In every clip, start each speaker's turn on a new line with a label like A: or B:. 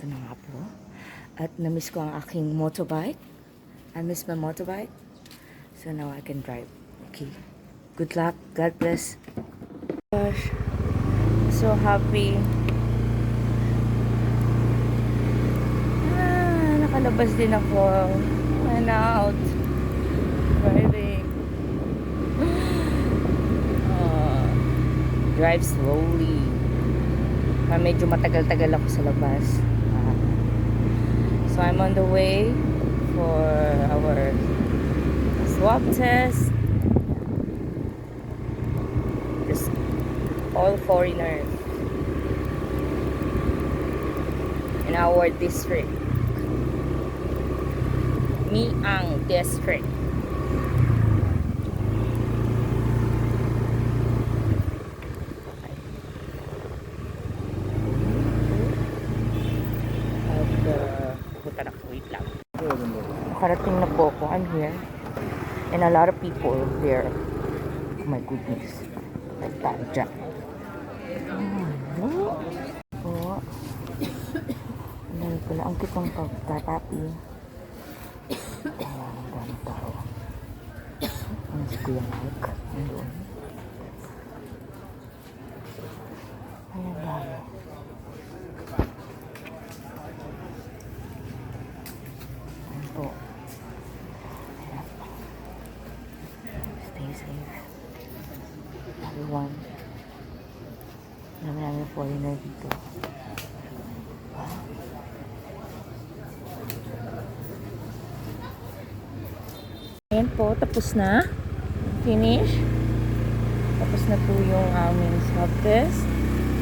A: ito na nga po. At na-miss ko ang aking motorbike. I miss my motorbike. So now I can drive. Okay. Good luck. God bless. Gosh. So happy. Nakalabas din ako. Went out. Driving. Drive slowly. Medyo matagal-tagal ako sa labas. So I'm on the way for our swab test. Just all foreigners in our district. Miang district. Wait lang. Nakarating na po ako. I'm here. And a lot of people there. Oh my goodness. Like that dyan. Po. Dahil pala ang kitong pagtatapi. Ayan, ang dami tao. Ano si Kuya Mike? Andun. Ayan, dami. Po. Stay safe. Everyone. Marami foreigner dito. Wow. Ayan po, tapos na. Finish. Tapos na po yung aming swab test.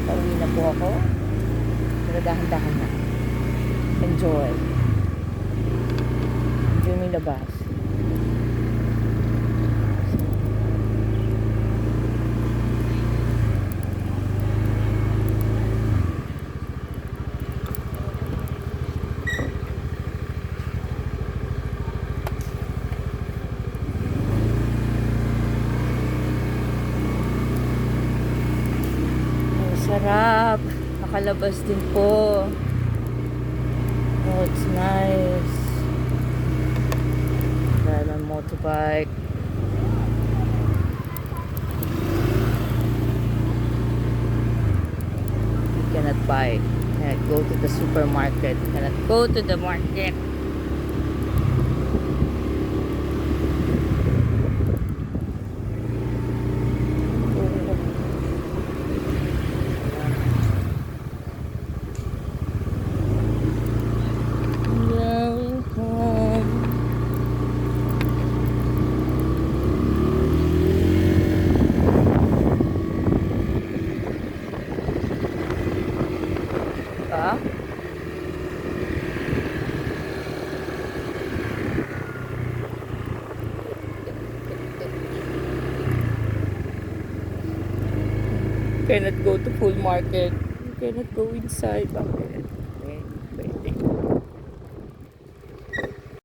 A: Pauwi na po ako. Pero dahan-dahan na. Enjoy. Yung labas. Ang sarap. Nakalabas din po. Oh, it's nice. Ride on motorbike. You cannot buy. You cannot go to the supermarket. You cannot go to the market. Cannot go to full market. You cannot go inside. Bakit?